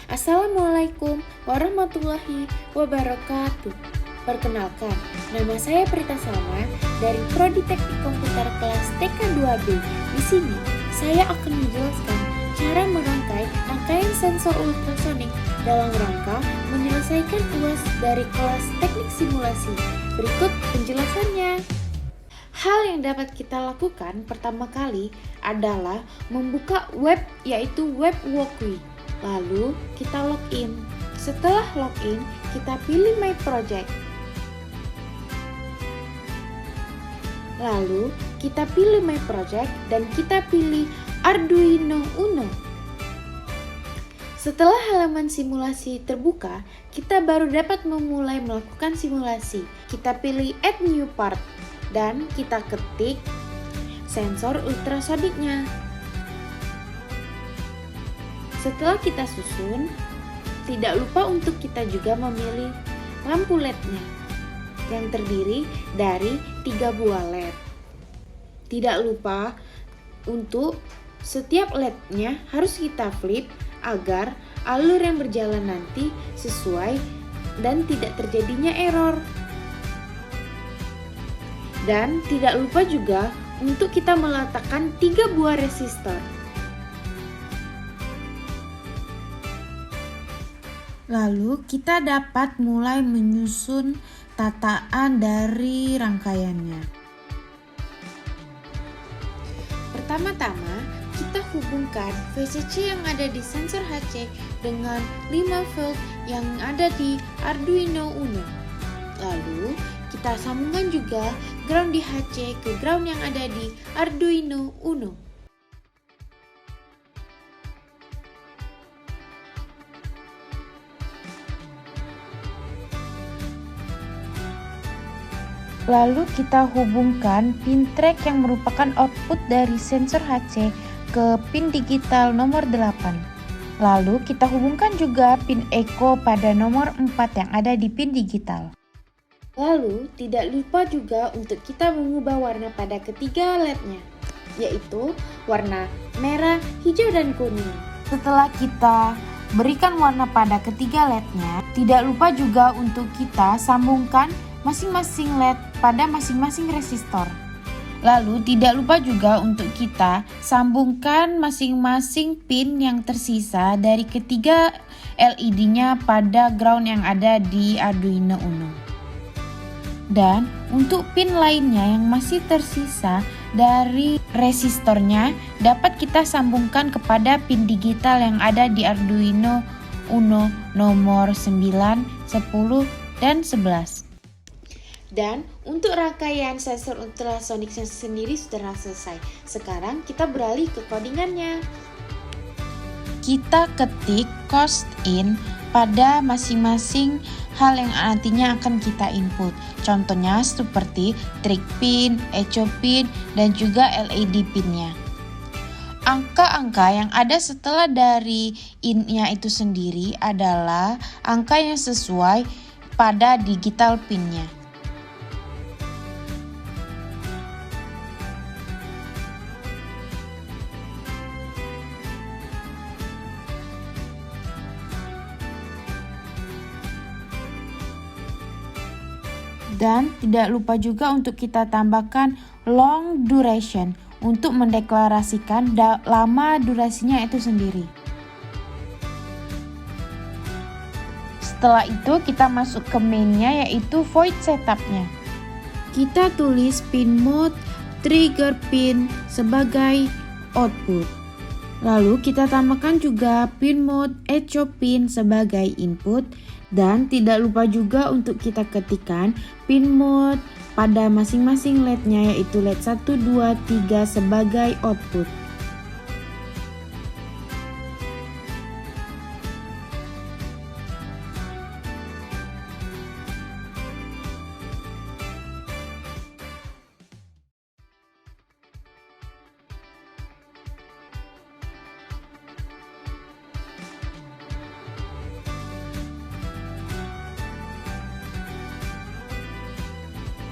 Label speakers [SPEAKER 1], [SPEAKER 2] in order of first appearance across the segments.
[SPEAKER 1] Assalamualaikum warahmatullahi wabarakatuh. Perkenalkan, nama saya Prita Salma dari Prodi Teknik Komputer kelas TK 2B. Di sini, saya akan menjelaskan cara merangkai rangkaian sensor ultrasonik dalam rangka menyelesaikan UAS dari kelas Teknik Simulasi. Berikut penjelasannya. Hal yang dapat kita lakukan pertama kali adalah membuka web, yaitu web Walkui. Lalu kita login. Setelah login, kita pilih My Project. Lalu kita pilih My Project dan kita pilih Arduino Uno. Setelah halaman simulasi terbuka, kita baru dapat memulai melakukan simulasi. Kita pilih Add New Part dan kita ketik sensor ultrasoniknya. Setelah kita susun, tidak lupa untuk kita juga memilih lampu LED-nya yang terdiri dari 3 buah LED. Tidak lupa untuk setiap LED-nya harus kita flip agar alur yang berjalan nanti sesuai dan tidak terjadinya error. Dan tidak lupa juga untuk kita meletakkan 3 buah resistor. Lalu kita dapat mulai menyusun tataan dari rangkaiannya. Pertama-tama, kita hubungkan VCC yang ada di sensor HC dengan 5 volt yang ada di Arduino Uno. Lalu, kita sambungkan juga ground di HC ke ground yang ada di Arduino Uno. Lalu kita hubungkan pin track yang merupakan output dari sensor HC ke pin digital nomor 8. Lalu kita hubungkan juga pin echo pada nomor 4 yang ada di pin digital. Lalu tidak lupa juga untuk kita mengubah warna pada ketiga LED-nya, yaitu warna merah, hijau, dan kuning. Setelah kita berikan warna pada ketiga LED-nya, tidak lupa juga untuk kita sambungkan masing-masing LED pada masing-masing resistor. Lalu tidak lupa juga untuk kita sambungkan masing-masing pin yang tersisa dari ketiga LED-nya pada ground yang ada di Arduino Uno. Dan untuk pin lainnya yang masih tersisa dari resistornya dapat kita sambungkan kepada pin digital yang ada di Arduino Uno nomor 9, 10, dan 11. Dan untuk rangkaian sensor ultrasonik sendiri sudah selesai. Sekarang kita beralih ke codingannya. Kita ketik cost in pada masing-masing hal yang nantinya akan kita input. Contohnya seperti trig pin, echo pin, dan juga LED pinnya. Angka-angka yang ada setelah dari in-nya itu sendiri adalah angka yang sesuai pada digital pinnya. Dan tidak lupa juga untuk kita tambahkan long duration untuk mendeklarasikan lama durasinya itu sendiri. Setelah itu kita masuk ke mainnya, yaitu void setupnya. Kita tulis pin mode trigger pin sebagai output. Lalu kita tambahkan juga pin mode echo pin sebagai input. Dan tidak lupa juga untuk kita ketikkan pin mode pada masing-masing LED-nya, yaitu LED 1, 2, 3 sebagai output.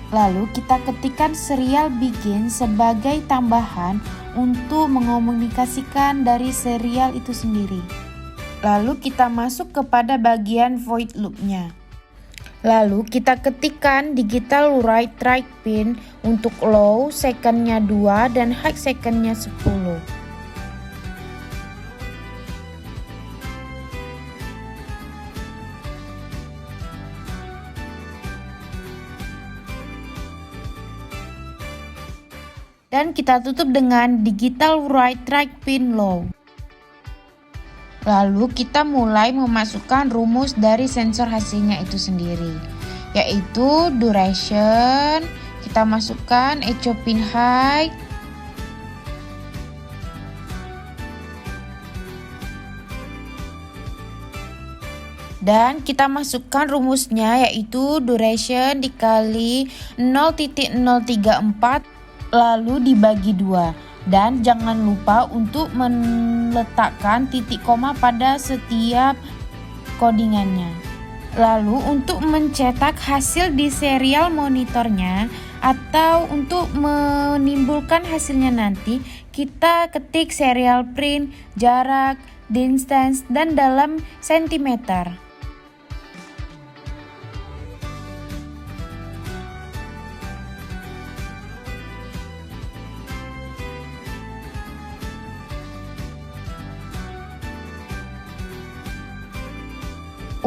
[SPEAKER 1] Lalu kita ketikkan serial begin sebagai tambahan untuk mengomunikasikan dari serial itu sendiri. Lalu kita masuk kepada bagian void loop-nya. Lalu kita ketikkan digital write right pin untuk low second-nya 2 dan high second-nya 10. Dan kita tutup dengan digital write right pin low. Lalu kita mulai memasukkan rumus dari sensor hasilnya itu sendiri, yaitu duration, kita masukkan echo pin height, dan kita masukkan rumusnya yaitu duration dikali 0.034 lalu dibagi 2. Dan jangan lupa untuk meletakkan titik koma pada setiap codingannya. Lalu untuk mencetak hasil di serial monitornya atau untuk menimbulkan hasilnya nanti, kita ketik serial print, jarak, distance, dan dalam sentimeter.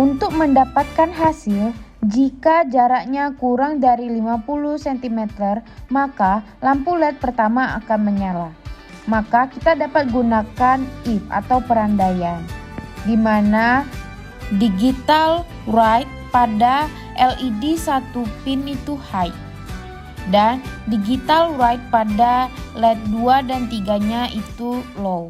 [SPEAKER 1] Untuk mendapatkan hasil, jika jaraknya kurang dari 50 cm, maka lampu LED pertama akan menyala. Maka kita dapat gunakan if atau perandaian, di mana digital write pada LED 1 pin itu high, dan digital write pada LED 2 dan 3-nya itu low.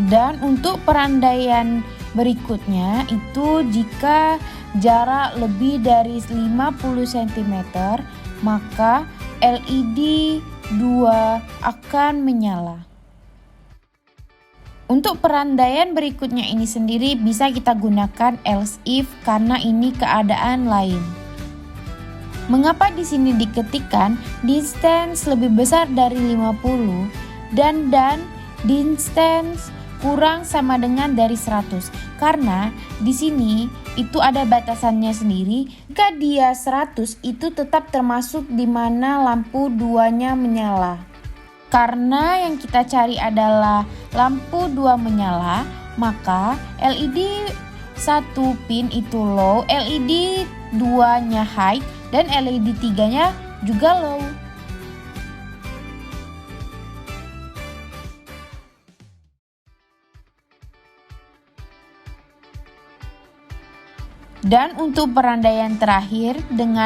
[SPEAKER 1] Dan untuk perandaian berikutnya itu jika jarak lebih dari 50 cm, maka LED 2 akan menyala. Untuk perandaian berikutnya ini sendiri bisa kita gunakan else if karena ini keadaan lain. Mengapa di sini diketikkan distance lebih besar dari 50 dan distance kurang sama dengan dari 100, karena di sini itu ada batasannya sendiri. Jika dia 100 itu tetap termasuk di mana lampu 2-nya menyala. Karena yang kita cari adalah lampu 2 menyala, maka LED 1 pin itu low, LED 2-nya high, dan LED 3-nya juga low. Dan untuk perandaian terakhir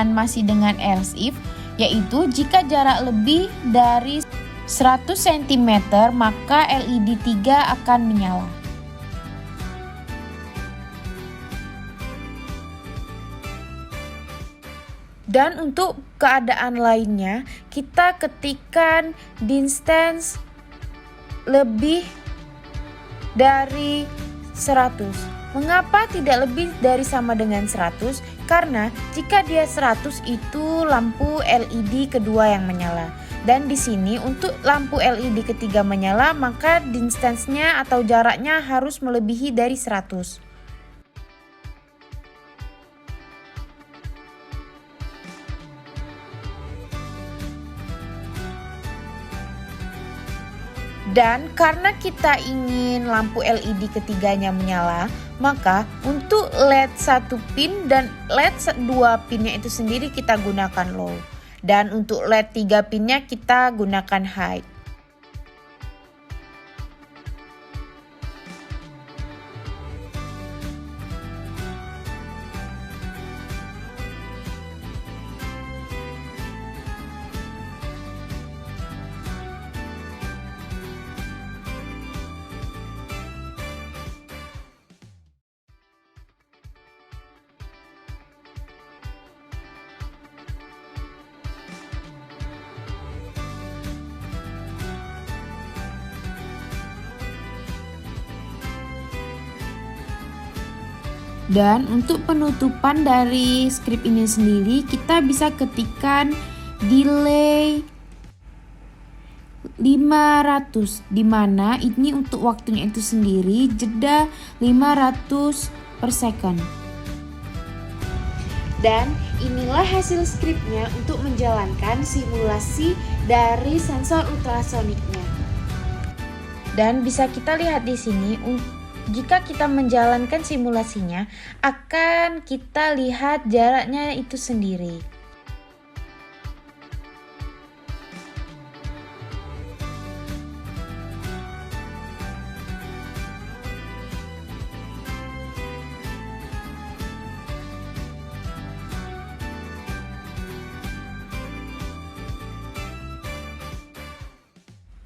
[SPEAKER 1] masih dengan else if, yaitu jika jarak lebih dari 100 cm maka LED 3 akan menyala. Dan untuk keadaan lainnya kita ketikkan distance lebih dari 100. Mengapa tidak lebih dari sama dengan 100? Karena jika dia 100 itu lampu LED kedua yang menyala. Dan di sini untuk lampu LED ketiga menyala, maka distance-nya atau jaraknya harus melebihi dari 100. Dan karena kita ingin lampu LED ketiganya menyala, maka untuk LED 1 pin dan LED 2 pinnya itu sendiri kita gunakan low. Dan untuk LED 3 pinnya kita gunakan high. Dan untuk penutupan dari script ini sendiri, kita bisa ketikkan delay 500, dimana ini untuk waktunya itu sendiri jeda 500 per second. Dan inilah hasil skripnya untuk menjalankan simulasi dari sensor ultrasoniknya. Dan bisa kita lihat di sini, jika kita menjalankan simulasinya, akan kita lihat jaraknya itu sendiri.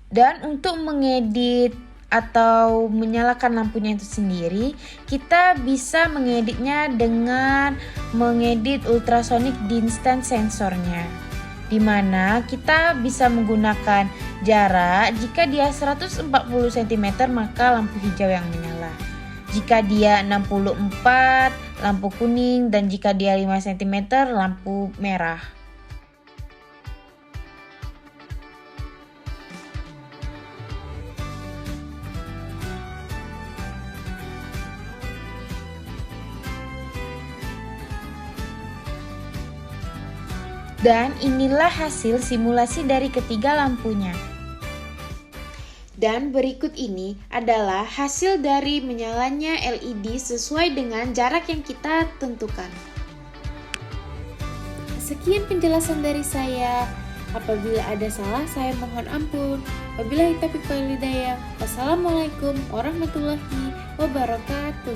[SPEAKER 1] Dan untuk mengedit atau menyalakan lampunya itu sendiri, kita bisa mengeditnya dengan mengedit ultrasonic distance sensornya, dimana kita bisa menggunakan jarak. Jika dia 140 cm maka lampu hijau yang menyala, jika dia 64 lampu kuning, dan jika dia 5 cm lampu merah. Dan inilah hasil simulasi dari ketiga lampunya. Dan berikut ini adalah hasil dari menyalanya LED sesuai dengan jarak yang kita tentukan. Sekian penjelasan dari saya. Apabila ada salah, saya mohon ampun. Wabillahi taufiq wal hidayah. Wassalamualaikum warahmatullahi wabarakatuh.